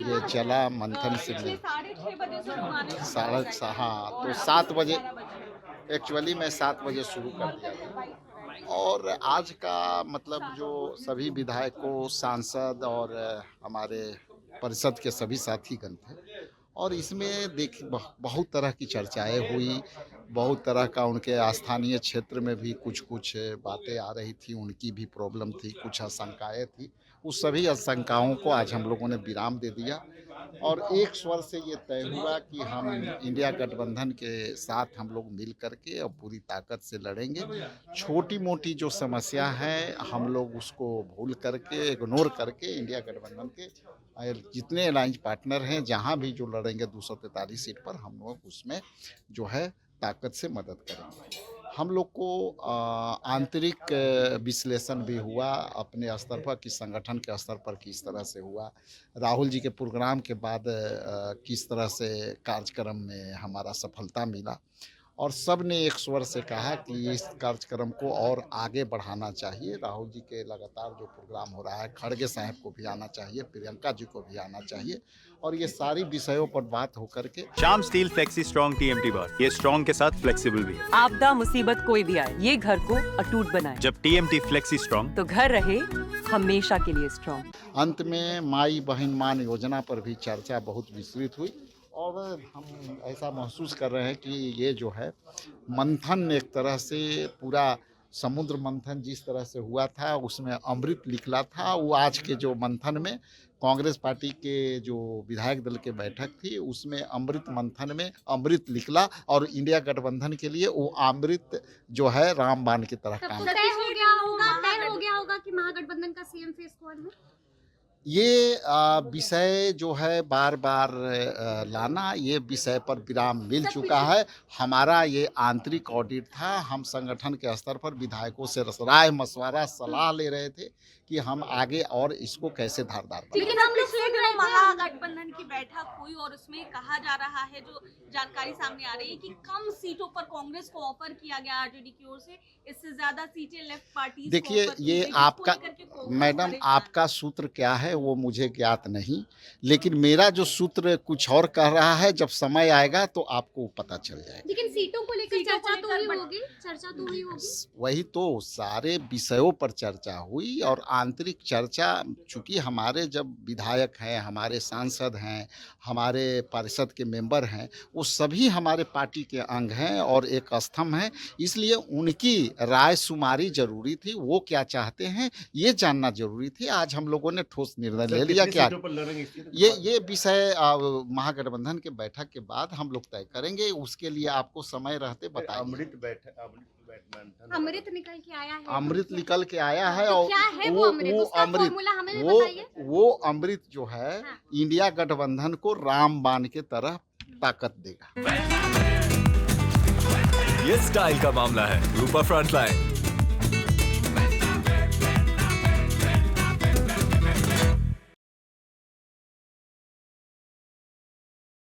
ये चला मंथन से साढ़े 6 बजे से लोग आने शुरू हो गए। हाँ, और तो अभी 7 बजे 11 बजे। एक्चुअली मैं 7 बजे शुरू कर दिया था। और आज का मतलब जो सभी विधायकों, सांसद और हमारे परिषद के सभी साथीगण थे और इसमें देखिए बहुत तरह की चर्चाएँ हुई, बहुत तरह का उनके स्थानीय क्षेत्र में भी कुछ-कुछ बातें आ रही थी, उनकी भी प्रॉब्लम थी, कुछ आशंकाएँ थी। उस सभी आशंकाओं को आज हम लोगों ने विराम दे दिया और एक स्वर से ये तय हुआ कि हम इंडिया गठबंधन के साथ हम लोग मिल करके और पूरी ताकत से लड़ेंगे। छोटी-मोटी जो समस्या है, हम लोग उसको भूल करके, इग्नोर करके इंडिया गठबंधन के जितने अलायंस पार्टनर हैं, जहाँ भी जो लड़ेंगे 243 सीट पर, हम लोग उसमें जो है ताकत से मदद करेंगे। हम लोग को आंतरिक विश्लेषण भी हुआ अपने स्तर पर कि संगठन के स्तर पर किस तरह से हुआ। राहुल जी के प्रोग्राम के बाद किस तरह से कार्यक्रम में हमारा सफलता मिला और सब ने एक स्वर से कहा कि इस कार्यक्रम को और आगे बढ़ाना चाहिए। राहुल जी के लगातार जो प्रोग्राम हो रहा है, खड़गे साहब को भी आना चाहिए, प्रियंका जी को भी आना चाहिए और ये सारी विषयों पर बात होकर के Shyam steel flexi strong TMT बार, ये स्ट्रॉन्ग के साथ फ्लेक्सिबल भी है। आपदा मुसीबत कोई भी आए, ये घर को अटूट बनाए। जब टीएमटी फ्लेक्सी स्ट्रॉन्ग तो घर रहे हमेशा के लिए स्ट्रॉन्ग। अंत में माई बहन मान योजना पर भी चर्चा बहुत विस्तृत हुई और हम ऐसा महसूस कर रहे हैं कि ये जो है मंथन एक तरह से पूरा समुद्र मंथन जिस तरह से हुआ था उसमें अमृत निकला था, वो आज के जो मंथन में कांग्रेस पार्टी के जो विधायक दल की बैठक थी उसमें अमृत मंथन में अमृत निकला और इंडिया गठबंधन के लिए वो अमृत जो है रामबाण की तरह काम तय हो गया होगा कि महागठबंधन का सीएम फेस कौन है? ये विषय जो है बार बार लाना, ये विषय पर विराम मिल चुका है। हमारा ये आंतरिक ऑडिट था। हम संगठन के स्तर पर विधायकों से राय मशवरा सलाह ले रहे थे कि हम आगे और इसको कैसे धारदार बनाएं। लेकिन हम पिछले दिनों महागठबंधन की बैठक हुई और उसमें कहा जा रहा है, जो जानकारी सामने आ रही है कि कम सीटों पर कांग्रेस को ऑफर किया गया आरजेडी की ओर से, इससे ज्यादा सीटें लेफ्ट पार्टी। देखिए ये आपका मैडम आपका सूत्र क्या है वो मुझे ज्ञात नहीं, लेकिन मेरा जो सूत्र कुछ और कह रहा है, जब समय आएगा तो आपको पता चल जाएगा। लेकिन सीटों को लेकर चर्चा तो हुई होगी। वही तो सारे विषयों पर चर्चा हुई और आंतरिक चर्चा, चूंकि हमारे जब विधायक हैं, हमारे सांसद हैं, हमारे परिषद के मेंबर हैं, वो सभी हमारे पार्टी के अंग हैं और एक स्तंभ हैं, इसलिए उनकी राय शुमारी जरूरी थी। वो क्या चाहते हैं ये जानना जरूरी थी। आज हम लोगों ने ठोस निर्णय ले लिया क्या ये विषय महागठबंधन के बैठक के बाद हम लोग तय करेंगे। उसके लिए आपको समय रहते बताएंगे। अमृत निकल के आया है। अमृत निकल के आया है तो और क्या है वो अमृत? उसका फॉर्मूला हमें भी बताइए। वो अमृत जो है इंडिया गठबंधन को रामबाण के तरह ताकत देगा। ये स्टाइल का मामला है। रूपा फ्रंटलाइन।